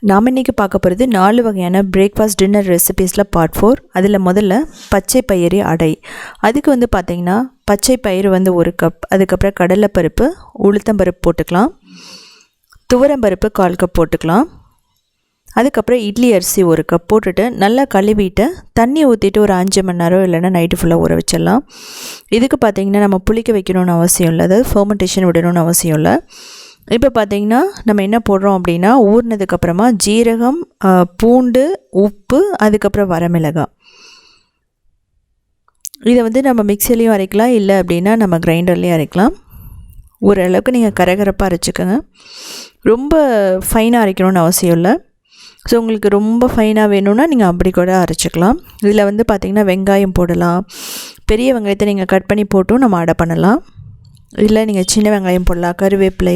நாம் இன்றைக்கி பார்க்க போகிறது 4 வகையான பிரேக்ஃபாஸ்ட் டின்னர் ரெசிபீஸில் பார்ட் 4. அதில் முதல்ல பச்சை பயிறு அடை. அதுக்கு வந்து பார்த்திங்கன்னா பச்சை பயிறு வந்து 1 கப், அதுக்கப்புறம் கடலைப்பருப்பு, உளுத்தம்பருப்பு போட்டுக்கலாம், துவரம்பருப்பு 1/4 கப் போட்டுக்கலாம், அதுக்கப்புறம் இட்லி அரிசி 1 கப் போட்டுட்டு நல்லா கழுவிட்டு தண்ணி ஊற்றிட்டு ஒரு 5 மணி நேரம் இல்லைன்னா நைட்டு ஃபுல்லாக ஊற வச்சிடலாம். இதுக்கு பார்த்திங்கன்னா நம்ம புளிக்க வைக்கணும்னு அவசியம் இல்லை, அதாவது ஃபெர்மெண்டேஷன் விடணும்னு அவசியம் இல்லை. இப்போ பார்த்திங்கன்னா நம்ம என்ன போடுறோம் அப்படின்னா ஊறினதுக்கப்புறமா ஜீரகம், பூண்டு, உப்பு, அதுக்கப்புறம் வரமிளகாய். இதை வந்து நம்ம மிக்சிலையும் அரைக்கலாம், இல்லை அப்படின்னா நம்ம கிரைண்டர்லேயும் அரைக்கலாம். ஓரளவுக்கு நீங்கள் கரகரப்பாக அரைச்சிக்கோங்க, ரொம்ப ஃபைனாக அரைக்கணும்னு அவசியம் இல்லை. ஸோ உங்களுக்கு ரொம்ப ஃபைனாக வேணும்னா நீங்கள் அப்படி கூட அரைச்சிக்கலாம். இதில் வந்து பார்த்திங்கன்னா வெங்காயம் போடலாம், பெரிய வெங்காயத்தை நீங்கள் கட் பண்ணி போட்டும் நம்ம அடை பண்ணலாம், இல்லை நீங்கள் சின்ன வெங்காயம் போடலாம், கருவேப்பிலை,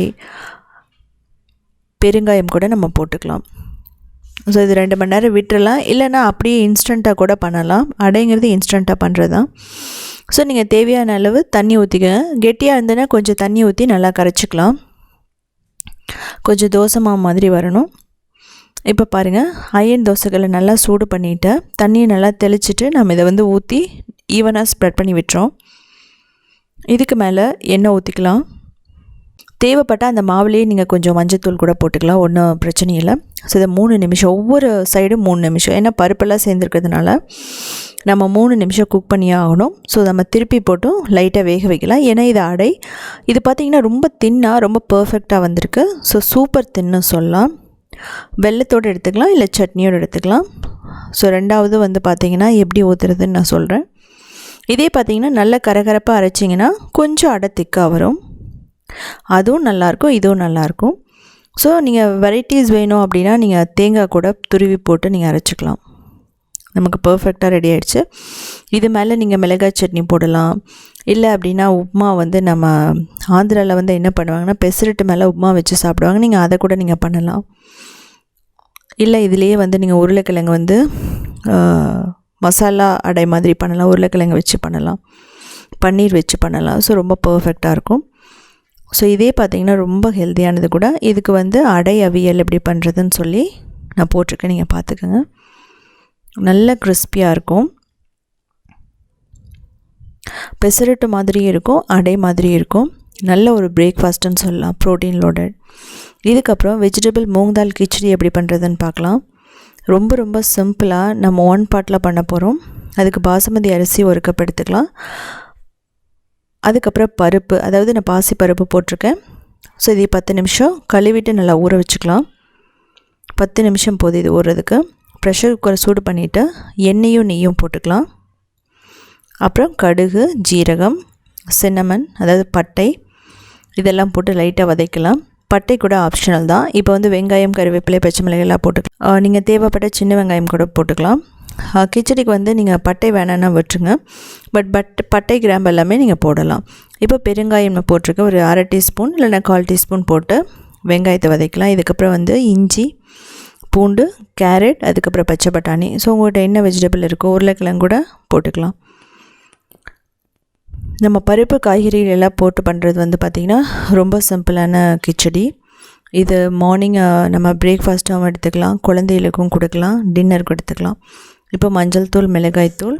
பெருங்காயம் கூட நம்ம போட்டுக்கலாம். ஸோ இது 2 மணி நேரம் விட்டுறலாம், இல்லைனா அப்படியே இன்ஸ்டண்ட்டாக கூட பண்ணலாம். அடைங்கிறது இன்ஸ்டண்ட்டாக பண்ணுறது தான். ஸோ நீங்கள் தேவையான அளவு தண்ணி ஊற்றிக்கங்க. கெட்டியாக இருந்ததுன்னா கொஞ்சம் தண்ணி ஊற்றி நல்லா கரைச்சிக்கலாம், கொஞ்சம் தோசை மாவு மாதிரி வரணும். இப்போ பாருங்கள், அயன் தோசைகளை நல்லா சூடு பண்ணிவிட்டு தண்ணியை நல்லா தெளிச்சிட்டு நம்ம இதை வந்து ஊற்றி ஈவனாக ஸ்ப்ரெட் பண்ணி விட்டுறோம். இதுக்கு மேலே எண்ணெய் ஊற்றிக்கலாம். தேவைப்பட்டால் அந்த மாவுலேயே நீங்கள் கொஞ்சம் மஞ்சத்தூள் கூட போட்டுக்கலாம், ஒன்றும் பிரச்சனை இல்லை. ஸோ இதை 3 நிமிஷம், ஒவ்வொரு சைடும் 3 நிமிஷம், ஏன்னா பருப்பெல்லாம் சேர்ந்துருக்கிறதுனால நம்ம 3 நிமிஷம் குக் பண்ணியே ஆகணும். ஸோ நம்ம திருப்பி போட்டும் லைட்டாக வேக வைக்கலாம். ஏன்னா இது அடை, இது பார்த்திங்கன்னா ரொம்ப தின்னாக ரொம்ப பர்ஃபெக்டாக வந்திருக்கு. ஸோ சூப்பர் தின்னு சொல்லலாம். வெல்லத்தோடு எடுத்துக்கலாம், இல்லை சட்னியோடு எடுத்துக்கலாம். ஸோ 2வது வந்து பார்த்திங்கன்னா எப்படி ஊற்றுறதுன்னு நான் சொல்கிறேன். இதே பார்த்திங்கன்னா நல்ல கரகரப்பாக அரைச்சிங்கன்னா கொஞ்சம் அடை திக்காக வரும், அதுவும் நல்லாயிருக்கும், இதுவும் நல்லாயிருக்கும். ஸோ நீங்கள் வெரைட்டிஸ் வேணும் அப்படின்னா நீங்கள் தேங்காய் கூட துருவி போட்டு நீங்கள் அரைச்சிக்கலாம். நமக்கு பர்ஃபெக்டாக ரெடி ஆகிடுச்சு. இது மேலே நீங்கள் மிளகாய் சட்னி போடலாம், இல்லை அப்படின்னா உப்புமா வந்து நம்ம ஆந்திராவில் வந்து என்ன பண்ணுவாங்கன்னா பெசரட்டு மேலே உப்புமா வச்சு சாப்பிடுவாங்க, நீங்கள் அதை கூட நீங்கள் பண்ணலாம். இல்லை இதிலேயே வந்து நீங்கள் உருளைக்கிழங்கு வந்து மசாலா அடை மாதிரி பண்ணலாம், உருளைக்கிழங்கு வச்சு பண்ணலாம், பன்னீர் வச்சு பண்ணலாம். ஸோ ரொம்ப பர்ஃபெக்டாக இருக்கும். ஸோ இதே பார்த்திங்கன்னா ரொம்ப ஹெல்த்தியானது கூட. இதுக்கு வந்து அடை அவியல் எப்படி பண்ணுறதுன்னு சொல்லி நான் போட்டிருக்கேன், நீங்கள் பார்த்துக்கோங்க. நல்ல கிறிஸ்பியாக இருக்கும், பெசரட்டு மாதிரியும் இருக்கும், அடை மாதிரியும் இருக்கும். நல்ல ஒரு பிரேக்ஃபாஸ்ட்டுன்னு சொல்லலாம், ப்ரோட்டீன் லோடட். இதுக்கப்புறம் வெஜிடபிள் மூங் தால் கிச்சடி எப்படி பண்ணுறதுன்னு பார்க்கலாம். ரொம்ப ரொம்ப சிம்பிளாக நம்ம 1 பாட்டில் பண்ண போகிறோம். அதுக்கு பாசுமதி அரிசி 1 கப் எடுத்துக்கலாம். அதுக்கப்புறம் பருப்பு, அதாவது நான் பாசி பருப்பு போட்டிருக்கேன். ஸோ இது 10 நிமிஷம் கழுவிட்டு நல்லா ஊற வச்சுக்கலாம். 10 நிமிஷம் போதும் இது ஊறுறதுக்கு. ப்ரெஷர் குக்கரை சூடு பண்ணிவிட்டு எண்ணெயும் நெய்யும் போட்டுக்கலாம். அப்புறம் கடுகு, ஜீரகம், சின்னமன், அதாவது பட்டை, இதெல்லாம் போட்டு லைட்டாக வதக்கலாம். பட்டை கூட ஆப்ஷனல் தான். இப்போ வந்து வெங்காயம், கருவேப்பிலை, பச்சை மிளகாய் போட்டுக்கலாம். நீங்கள் தேவைப்பட்ட சின்ன வெங்காயம் கூட போட்டுக்கலாம். கிச்சடிக்கு வந்து நீங்கள் பட்டை வேணான்னா விட்டுருங்க, பட் பட்டை கிராம்பு எல்லாமே நீங்கள் போடலாம். இப்போ பெருங்காயம் நான் போட்டிருக்கேன், ஒரு 1/2 டீஸ்பூன் இல்லைன்னா 1/4 டீஸ்பூன் போட்டு வெங்காயத்தை வதக்கலாம். இதுக்கப்புறம் வந்து இஞ்சி, பூண்டு, கேரட், அதுக்கப்புறம் பச்சை பட்டாணி. ஸோ உங்கள்கிட்ட என்ன வெஜிடபிள் இருக்கோ உருளைக்கிழங்கு கூட போட்டுக்கலாம். நம்ம பருப்பு காய்கறிகள் எல்லாம் போட்டு பண்ணுறது வந்து பார்த்திங்கன்னா ரொம்ப சிம்பிளான கிச்சடி. இது மார்னிங் நம்ம பிரேக்ஃபாஸ்ட்டாகவும் எடுத்துக்கலாம், குழந்தைகளுக்கும் கொடுக்கலாம், டின்னருக்கு எடுத்துக்கலாம். இப்போ மஞ்சள் தூள், மிளகாய் தூள்,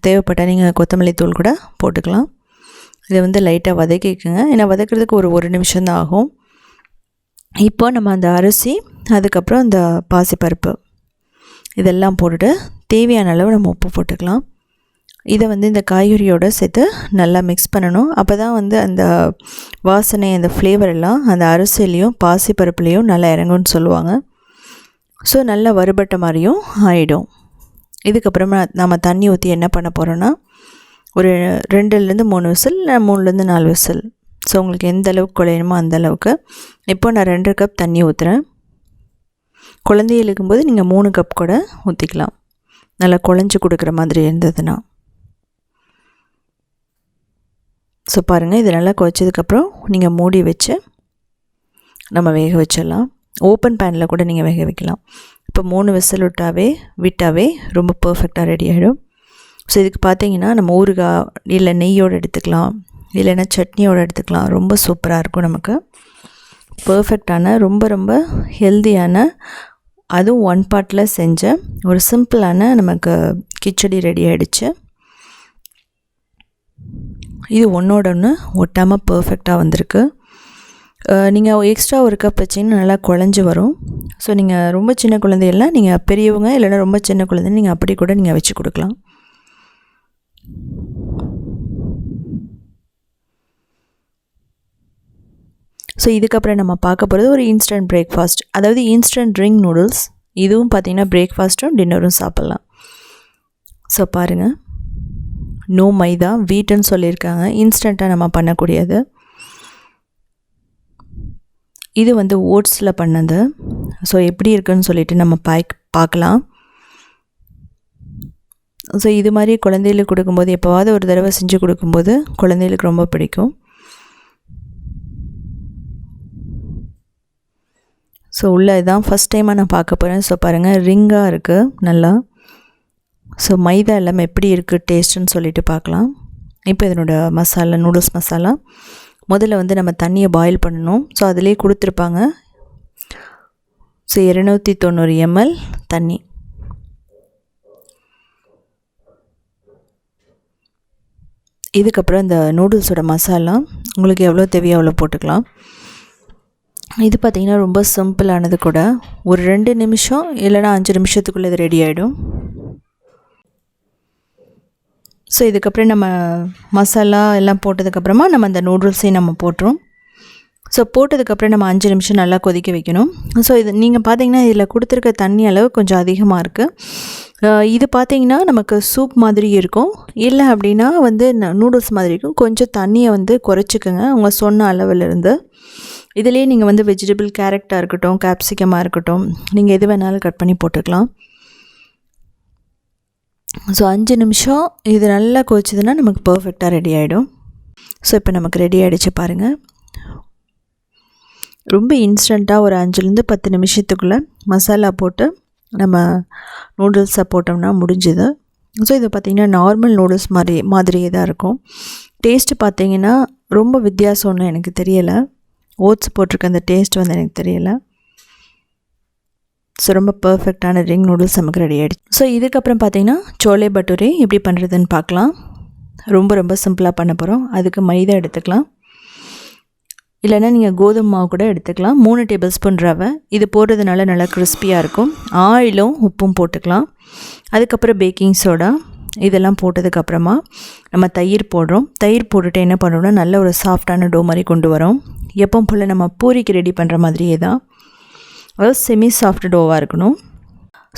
தேவைப்பட்டால் நீங்கள் கொத்தமல்லி தூள் கூட போட்டுக்கலாம். இதை வந்து லைட்டாக வதக்கிக்கோங்க, ஏன்னா வதக்கிறதுக்கு ஒரு நிமிஷம் தான் ஆகும். இப்போ நம்ம அந்த அரிசி, அதுக்கப்புறம் இந்த பாசிப்பருப்பு இதெல்லாம் போட்டுட்டு தேவையான அளவு நம்ம உப்பு போட்டுக்கலாம். இதை வந்து இந்த காய்கறியோடு சேர்த்து நல்லா மிக்ஸ் பண்ணணும். அப்போ தான் வந்து அந்த வாசனை, அந்த ஃப்ளேவர் எல்லாம் அந்த அரிசிலையும் பாசிப்பருப்புலேயும் நல்லா இறங்கும்னு சொல்லுவாங்க. ஸோ நல்லா வறுபட்ட மாதிரியும் ஆகிடும். இதுக்கப்புறமா நம்ம தண்ணி ஊற்றி என்ன பண்ண போகிறோன்னா ஒரு 2லேருந்து 3 விசில், 3லேருந்து 4 விசில். ஸோ உங்களுக்கு எந்த அளவுக்கு குழையணுமோ அந்த அளவுக்கு. இப்போ நான் 2 கப் தண்ணி ஊற்றுறேன். குழந்தைகள் இருக்கும்போது நீங்கள் 3 கப் கூட ஊற்றிக்கலாம், நல்லா குழஞ்சி கொடுக்குற மாதிரி இருந்ததுன்னா. ஸோ பாருங்கள், இது நல்லா கொதிச்சதுக்கப்புறம் நீங்கள் மூடி வச்சு நம்ம வேக வச்சிடலாம். ஓப்பன் பேனில் கூட நீங்கள் வேக வைக்கலாம். இப்போ 3 விசில் விட்டாவே ரொம்ப பர்ஃபெக்டாக ரெடி ஆகிடும். ஸோ இதுக்கு பார்த்தீங்கன்னா நம்ம ஊறுகாய் இல்லை நெய்யோடு எடுத்துக்கலாம், இல்லைன்னா சட்னியோடு எடுத்துக்கலாம். ரொம்ப சூப்பராக இருக்கும். நமக்கு பர்ஃபெக்டான ரொம்ப ரொம்ப ஹெல்தியான அதுவும் 1 பார்ட்டில் செஞ்ச ஒரு சிம்பிளான நமக்கு கிச்சடி ரெடி ஆகிடுச்சு. இது ஒன்றோட ஒன்று ஒட்டாமல் பர்ஃபெக்டாக வந்திருக்கு. நீங்கள் எக்ஸ்ட்ரா ஒரு கப் வச்சிங்கன்னா நல்லா குழஞ்சி வரும். ஸோ நீங்கள் ரொம்ப சின்ன குழந்தைகள்லாம் நீங்கள் பெரியவங்க இல்லைன்னா ரொம்ப சின்ன குழந்தை நீங்கள் அப்படி கூட நீங்கள் வச்சு கொடுக்கலாம். ஸோ இதுக்கப்புறம் நம்ம பார்க்க போகிறது ஒரு இன்ஸ்டன்ட் பிரேக்ஃபாஸ்ட், அதாவது இன்ஸ்டன்ட் ரிங் நூடுல்ஸ். இதுவும் பார்த்திங்கன்னா பிரேக்ஃபாஸ்ட்டும் டின்னரும் சாப்பிட்லாம். ஸோ பாருங்கள், நோ மைதா, வீட்டுன்னு சொல்லியிருக்காங்க. இன்ஸ்டண்ட்டாக நம்ம பண்ணக்கூடியது. இது வந்து ஓட்ஸில் பண்ணது. ஸோ எப்படி இருக்குன்னு சொல்லிட்டு நம்ம பார்க்கலாம். ஸோ இது மாதிரி குழந்தைகளுக்கு கொடுக்கும்போது எப்போவாவது ஒரு தடவை செஞ்சு கொடுக்கும்போது குழந்தைகளுக்கு ரொம்ப பிடிக்கும். ஸோ உள்ள இதான் ஃபஸ்ட் டைமாக நான் பார்க்க போகிறேன். ஸோ பாருங்கள், ரிங்காக இருக்குது நல்லா. ஸோ மைதா எல்லாமே எப்படி இருக்குது டேஸ்ட்டுன்னு சொல்லிட்டு பார்க்கலாம். இப்போ இதனோட மசாலா, நூடுல்ஸ் மசாலா முதல்ல வந்து நம்ம தண்ணியை பாயில் பண்ணணும். ஸோ அதிலே கொடுத்துருப்பாங்க. ஸோ 290 ml தண்ணி. இதுக்கப்புறம் இந்த நூடுல்ஸோட மசாலா உங்களுக்கு எவ்வளோ தேவையோ அவ்வளோ போட்டுக்கலாம். இது பார்த்திங்கன்னா ரொம்ப சிம்பிளானது கூட. ஒரு 2 நிமிஷம் இல்லைனா 5 நிமிஷத்துக்குள்ளே இது ரெடி ஆகிடும். ஸோ இதுக்கப்புறம் நம்ம மசாலா எல்லாம் போட்டதுக்கப்புறமா நம்ம அந்த நூடுல்ஸையும் நம்ம போட்டுரும். ஸோ போட்டதுக்கப்புறம் நம்ம 5 நிமிஷம் நல்லா கொதிக்க வைக்கணும். ஸோ இது நீங்கள் பார்த்தீங்கன்னா இதில் கொடுத்துருக்க தண்ணி அளவு கொஞ்சம் அதிகமாக இருக்குது. இது பார்த்திங்கன்னா நமக்கு சூப் மாதிரி இருக்கும், இல்லை அப்படின்னா வந்து நூடுல்ஸ் மாதிரி இருக்கும். கொஞ்சம் தண்ணியை வந்து குறைச்சிக்கோங்க உங்கள் சொன்ன அளவிலிருந்து. இதிலே நீங்கள் வந்து வெஜிடபிள் கேரட்டாக இருக்கட்டும், கேப்சிகமாக இருக்கட்டும், நீங்கள் எது வேணாலும் கட் பண்ணி போட்டுக்கலாம். ஸோ 5 நிமிஷம் இது நல்லா கொதிச்சதுன்னா நமக்கு பர்ஃபெக்டாக ரெடி ஆகிடும். ஸோ இப்போ நமக்கு ரெடி ஆகிடுச்சு பாருங்கள். ரொம்ப இன்ஸ்டண்ட்டாக ஒரு 5லேருந்து 10 நிமிஷத்துக்குள்ளே மசாலா போட்டு நம்ம நூடுல்ஸை போட்டோம்னா முடிஞ்சுது. ஸோ இது பார்த்திங்கன்னா நார்மல் நூடுல்ஸ் மாதிரியே தான் இருக்கும். டேஸ்ட்டு பார்த்திங்கன்னா ரொம்ப வித்தியாசம் ஒன்றும் எனக்கு தெரியலை. ஓட்ஸ் போட்டிருக்க அந்த டேஸ்ட் வந்து எனக்கு தெரியலை. ஸோ ரொம்ப பர்ஃபெக்டான ரிங் நூடுல்ஸ் நமக்கு ரெடி ஆகிடுச்சு. ஸோ இதுக்கப்புறம் பார்த்திங்கன்னா சோலே பட்டூரே எப்படி பண்ணுறதுன்னு பார்க்கலாம். ரொம்ப சிம்பிளாக பண்ண போகிறோம். அதுக்கு மைதா எடுத்துக்கலாம், இல்லைன்னா நீங்கள் கோதுமை மாவு கூட எடுத்துக்கலாம். 3 டேபிள் ஸ்பூன் ரவை. இது போடுறதுனால நல்லா கிறிஸ்பியாக இருக்கும். ஆயிலும் உப்பும் போட்டுக்கலாம். அதுக்கப்புறம் பேக்கிங் சோடா இதெல்லாம் போட்டதுக்கப்புறமா நம்ம தயிர் போடுறோம். தயிர் போட்டுட்டு என்ன பண்ணுறோம்னா நல்ல ஒரு சாஃப்டான டோ மாதிரி கொண்டு வரோம். எப்போ போல் நம்ம பூரிக்கு ரெடி பண்ணுற மாதிரியே தான், அதாவது செமி சாஃப்ட் டோவாக இருக்கணும்.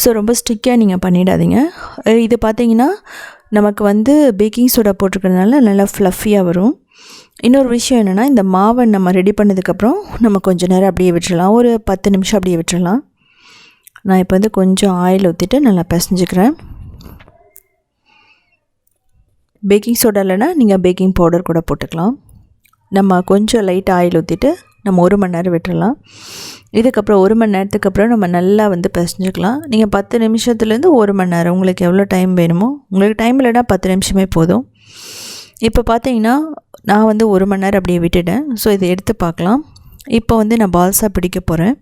ஸோ ரொம்ப ஸ்டிக்காக நீங்கள் பண்ணிடாதீங்க. இது பார்த்திங்கன்னா நமக்கு வந்து பேக்கிங் சோடா போட்டிருக்கிறதுனால நல்லா ஃப்ளஃபியாக வரும். இன்னொரு விஷயம் என்னென்னா, இந்த மாவை நம்ம ரெடி பண்ணதுக்கப்புறம் நம்ம கொஞ்சம் நேரம் அப்படியே விட்டுறலாம், ஒரு 10 நிமிஷம் அப்படியே விட்டுறலாம். நான் இப்போ வந்து கொஞ்சம் ஆயில் ஊற்றிட்டு நல்லா பிசைஞ்சிக்கிறேன். பேக்கிங் சோடா இல்லைன்னா நீங்கள் பேக்கிங் பவுடர் கூட போட்டுக்கலாம். நம்ம கொஞ்சம் லைட் ஆயில் ஊற்றிட்டு நம்ம 1 மணி நேரம் விட்டுறலாம். இதுக்கப்புறம் 1 மணி நேரத்துக்கு அப்புறம் நம்ம நல்லா வந்து பிசைஞ்சிக்கலாம். நீங்கள் 10 நிமிஷத்துலேருந்து 1 மணி நேரம் உங்களுக்கு எவ்வளோ டைம் வேணுமோ, உங்களுக்கு டைம் இல்லைனா 10 நிமிஷமே போதும். இப்போ பார்த்தீங்கன்னா நான் வந்து 1 மணி நேரம் அப்படியே விட்டுட்டேன். ஸோ இதை எடுத்து பார்க்கலாம். இப்போ வந்து நான் பால்ஸாக பிடிக்க போகிறேன்.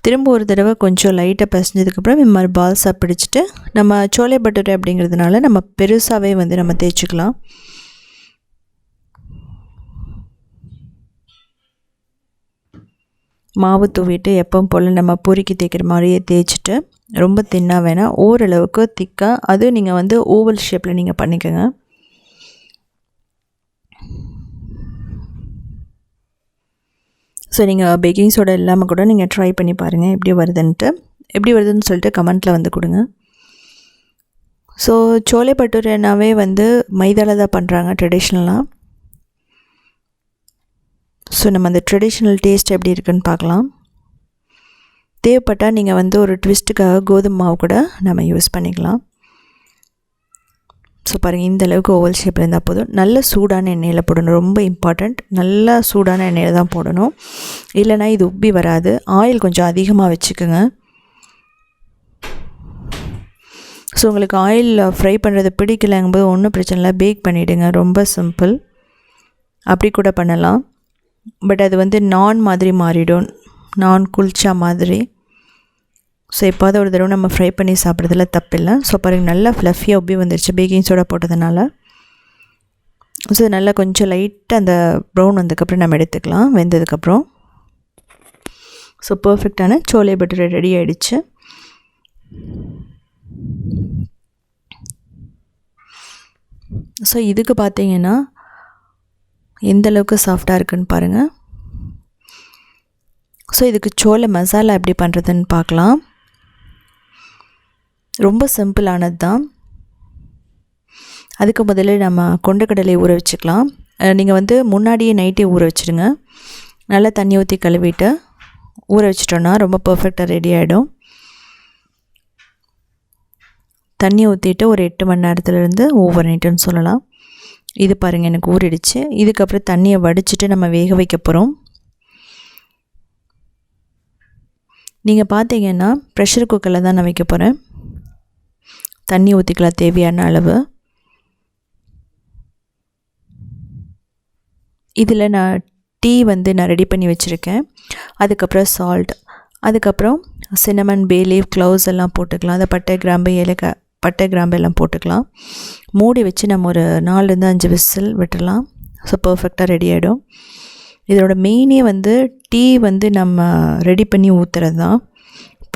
திரும்ப ஒரு தடவை கொஞ்சம் லைட்டாக பிசைஞ்சதுக்கப்புறம் இது மாதிரி பால்ஸாக பிடிச்சிட்டு நம்ம சோலே பட்டூரே அப்படிங்கிறதுனால நம்ம பெருசாகவே வந்து நம்ம தேய்ச்சிக்கலாம். மாவு தூவிட்டு எப்பவும் போல் நம்ம பூரிக்கு தேய்க்கிற மாதிரியே தேய்ச்சிட்டு, ரொம்ப தின்னாக வேணாம், ஓரளவுக்கு திக்காக, அதுவும் நீங்கள் வந்து ஓவல் ஷேப்பில் நீங்கள் பண்ணிக்கோங்க. ஸோ நீங்கள் பேக்கிங் சோடா இல்லாமல் கூட நீங்கள் ட்ரை பண்ணி பாருங்கள் எப்படி வருதுன்னு சொல்லிட்டு கமெண்ட்டில் வந்து கொடுங்க. ஸோ சோலே பட்டூரேனாவே வந்து மைதாவில் தான் பண்ணுறாங்க ட்ரெடிஷ்னலாக. ஸோ நம்ம அந்த ட்ரெடிஷ்னல் டேஸ்ட் எப்படி இருக்குன்னு பார்க்கலாம். தேவைப்பட்டால் நீங்கள் வந்து ஒரு ட்விஸ்ட்டுக்காக கோதுமை மாவு கூட நம்ம யூஸ் பண்ணிக்கலாம். ஸோ பாருங்கள், இந்த அளவுக்கு ஓவல் ஷேப்பில் இருந்தால் போதும். நல்ல சூடான எண்ணெயில் போடணும், ரொம்ப இம்பார்ட்டண்ட். நல்லா சூடான எண்ணெயில் தான் போடணும், இல்லைனா இது உப்பி வராது. ஆயில் கொஞ்சம் அதிகமாக வச்சுக்கோங்க. ஸோ உங்களுக்கு ஆயில் ஃப்ரை பண்ணுறது பிடிக்கலைங்கும்போது ஒன்றும் பிரச்சனை இல்லை, பேக் பண்ணிவிடுங்க. ரொம்ப சிம்பிள், அப்படி கூட பண்ணலாம். பட் அது வந்து நான் மாதிரி மாறிடும், நான் குல்ச்சா மாதிரி. ஸோ எப்பாவது ஒரு தடவை நம்ம ஃப்ரை பண்ணி சாப்பிட்றதுல தப்பில்லை. ஸோ பாருங்கள் நல்லா ஃப்ளஃபியாக உப்பி வந்துருச்சு பேக்கிங் சோடா போட்டதுனால. ஸோ நல்லா கொஞ்சம் லைட்டாக அந்த ப்ரௌன் வந்ததுக்கப்புறம் நம்ம எடுத்துக்கலாம் வெந்ததுக்கப்புறம். ஸோ பர்ஃபெக்டான சோலே பட்டூரே ரெடி ஆகிடுச்சு. ஸோ இதுக்கு பார்த்தீங்கன்னா எந்தளவுக்கு சாஃப்டாக இருக்குதுன்னு பாருங்கள். ஸோ இதுக்கு சோள மசாலா எப்படி பண்ணுறதுன்னு பார்க்கலாம். ரொம்ப சிம்பிளானது தான். அதுக்கு முதல்ல நம்ம கொண்டக்கடலையை ஊற வச்சுக்கலாம். நீங்கள் வந்து முன்னாடியே நைட்டே ஊற வச்சுடுங்க. நல்லா தண்ணி ஊற்றி கழுவிட்டு ஊற வச்சிட்டோன்னா ரொம்ப பர்ஃபெக்டாக ரெடி ஆகிடும். தண்ணி ஊற்றிட்டு ஒரு 8 மணி நேரத்துலேருந்து ஓவர் நைட்டுன்னு சொல்லலாம். இது பாருங்கள் எனக்கு ஊறிடுச்சு. இதுக்கப்புறம் தண்ணியை வடிச்சிட்டு நம்ம வேக வைக்க போகிறோம். நீங்கள் பார்த்தீங்கன்னா ப்ரெஷர் குக்கரில் தான் நான் வைக்க போகிறேன். தண்ணி ஊற்றிக்கலாம் தேவையான அளவு. இதில் நான் டீ வந்து நான் ரெடி பண்ணி வச்சுருக்கேன். அதுக்கப்புறம் சால்ட், அதுக்கப்புறம் சின்னமன், பே லீஃப், க்ளவுஸ் எல்லாம் போட்டுக்கலாம். அதை பட்டை கிராம்பு ஏலக்காய் பட்டை கிராம்பு எல்லாம் போட்டுக்கலாம். மூடி வச்சு நம்ம ஒரு 4-5 விசில் விட்டுடலாம். ஸோ பர்ஃபெக்டாக ரெடி ஆகிடும். இதோட மெயினே வந்து டீ வந்து நம்ம ரெடி பண்ணி ஊற்றுறது தான்,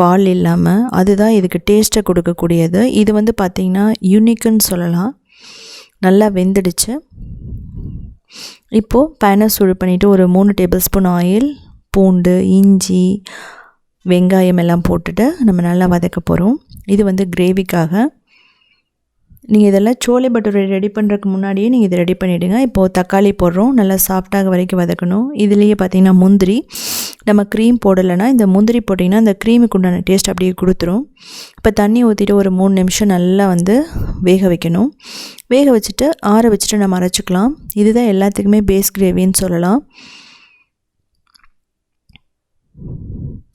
பால் இல்லாமல். அதுதான் இதுக்கு டேஸ்ட்டை கொடுக்கக்கூடியது. இது வந்து பார்த்திங்கன்னா யூனிக்குன்னு சொல்லலாம். நல்லா வெந்துடுச்சு. இப்போது பேனை சூடு பண்ணிவிட்டு ஒரு 3 டேபிள் ஸ்பூன் ஆயில், பூண்டு, இஞ்சி, வெங்காயம் எல்லாம் போட்டுட்டு நம்ம நல்லா வதக்க போகிறோம். இது வந்து கிரேவிக்காக. நீங்கள் இதெல்லாம் சோலே பட்டூரே ரெடி பண்ணுறதுக்கு முன்னாடியே நீங்கள் இதை ரெடி பண்ணிவிடுங்க. இப்போது தக்காளி போடுறோம். நல்லா சாஃப்டாக வரைக்கும் வதக்கணும். இதுலேயே பார்த்திங்கன்னா முந்திரி, நம்ம க்ரீம் போடலைன்னா இந்த முந்திரி போட்டிங்கன்னா அந்த க்ரீமுக்கு உண்டான டேஸ்ட் அப்படியே கொடுத்துரும். இப்போ தண்ணி ஊற்றிட்டு ஒரு 3 நிமிஷம் நல்லா வந்து வேக வைக்கணும். வேக வச்சுட்டு ஆற வச்சுட்டு நம்ம அரைச்சிக்கலாம். இதுதான் எல்லாத்துக்குமே பேஸ் கிரேவின்னு சொல்லலாம்.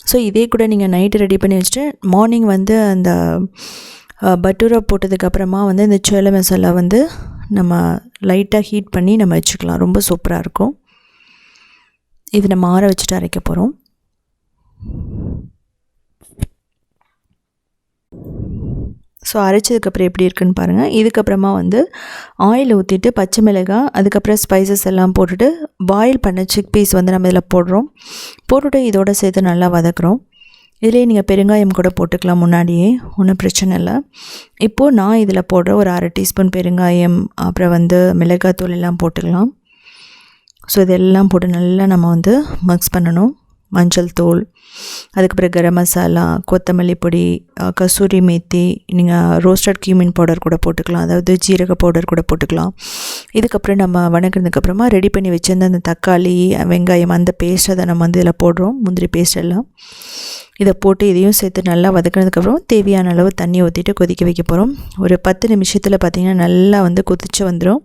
ஸோ இதே கூட நீங்கள் நைட்டு ரெடி பண்ணி வச்சுட்டு மார்னிங் வந்து அந்த பட்டூரா போட்டதுக்கப்புறமா வந்து இந்த சோள மசாலா வந்து நம்ம லைட்டாக ஹீட் பண்ணி நம்ம வச்சுக்கலாம். ரொம்ப சூப்பராக இருக்கும். இது நம்ம ஆற வச்சுட்டு அரைக்க போகிறோம். ஸோ அரைச்சதுக்கப்புறம் எப்படி இருக்குன்னு பாருங்கள். இதுக்கப்புறமா வந்து ஆயில் ஊற்றிட்டு பச்சை மிளகாய், அதுக்கப்புறம் ஸ்பைசஸ் எல்லாம் போட்டுட்டு பாயில் பண்ண சிக் பீஸ் வந்து நம்ம இதில் போடுறோம். போட்டுட்டு இதோடு சேர்த்து நல்லா வதக்குறோம். இதிலே நீங்கள் பெருங்காயம் கூட போட்டுக்கலாம் முன்னாடியே, ஒன்றும் பிரச்சனை இல்லை. இப்போது நான் இதில் போடுற ஒரு 1/2 டீஸ்பூன் பெருங்காயம், அப்புறம் வந்து மிளகாத்தூள் எல்லாம் போட்டுக்கலாம். ஸோ இதெல்லாம் போட்டு நல்லா நம்ம வந்து மிக்ஸ் பண்ணணும். மஞ்சள் தூள், அதுக்கப்புறம் கரம் மசாலா, கொத்தமல்லி பொடி, கசூரி மேத்தி, நீங்கள் ரோஸ்டட் கியூமின் பவுடர் கூட போட்டுக்கலாம், அதாவது ஜீரக பவுடர் கூட போட்டுக்கலாம். இதுக்கப்புறம் நம்ம வணக்கினதுக்கப்புறமா ரெடி பண்ணி வச்சிருந்த அந்த தக்காளி, வெங்காயம் அந்த பேஸ்ட்டை தான் நம்ம வந்து இதில் போடுறோம். முந்திரி பேஸ்ட் எல்லாம் இதை போட்டு இதையும் சேர்த்து நல்லா வதக்கினதுக்கப்புறம் தேவையான அளவு தண்ணி ஊற்றிட்டு கொதிக்க வைக்க போகிறோம். ஒரு 10 நிமிஷத்தில் பார்த்திங்கன்னா நல்லா வந்து கொதிச்சு வந்துடும்.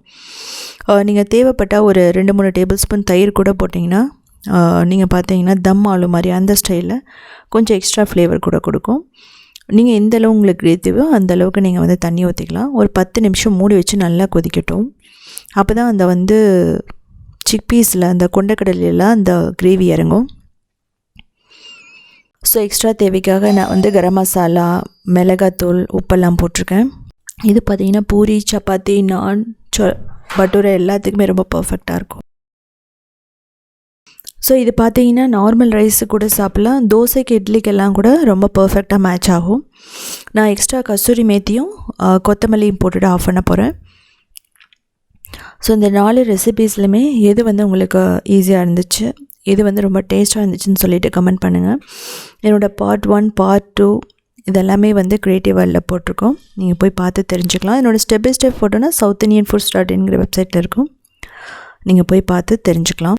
நீங்கள் தேவைப்பட்டால் ஒரு 2-3 டேபிள் ஸ்பூன் தயிர் கூட போட்டிங்கன்னா நீங்கள் பார்த்தீங்கன்னா தம் ஆலு மாதிரி அந்த ஸ்டைலில் கொஞ்சம் எக்ஸ்ட்ரா ஃப்ளேவர் கூட கொடுக்கும். நீங்கள் எந்த அளவு உங்களுக்கு தேவையோ அந்த அளவுக்கு நீங்கள் வந்து தண்ணி ஊற்றிக்கலாம். ஒரு 10 நிமிஷம் மூடி வச்சு நல்லா கொதிக்கட்டும். அப்போ தான் அந்த வந்து சிக்பீஸில் அந்த கொண்டக்கடலையில் அந்த கிரேவி இறங்கும். ஸோ எக்ஸ்ட்ரா தேவைக்காக நான் வந்து கரம் மசாலா, மிளகாத்தூள், உப்பெல்லாம் போட்டிருக்கேன். இது பார்த்திங்கன்னா பூரி, சப்பாத்தி, நான், பட்டூரா எல்லாத்துக்குமே ரொம்ப பர்ஃபெக்டாக இருக்கும். ஸோ இது பார்த்தீங்கன்னா நார்மல் ரைஸு கூட சாப்பிட்லாம், தோசைக்கு இட்லிக்கெல்லாம் கூட ரொம்ப பர்ஃபெக்டாக மேட்ச் ஆகும். நான் எக்ஸ்ட்ரா கசூரி மேத்தியும் கொத்தமல்லியும் போட்டுட்டு ஆஃப் பண்ண போகிறேன். ஸோ இந்த 4 ரெசிபீஸ்லையுமே எது வந்து உங்களுக்கு ஈஸியாக இருந்துச்சு, எது வந்து ரொம்ப டேஸ்ட்டாக இருந்துச்சுன்னு சொல்லிவிட்டு கமெண்ட் பண்ணுங்கள். என்னோடய part 1, part 2 இதெல்லாமே வந்து க்ரியேட்டிவ் வேர்ல்டில் போட்டிருக்கோம். நீங்கள் போய் பார்த்து தெரிஞ்சுக்கலாம். என்னோடய ஸ்டெப் பை ஸ்டெப் ஃபோட்டோனா south indian foods.in வெப்சைட்டில் இருக்கும். நீங்கள் போய் பார்த்து தெரிஞ்சுக்கலாம்.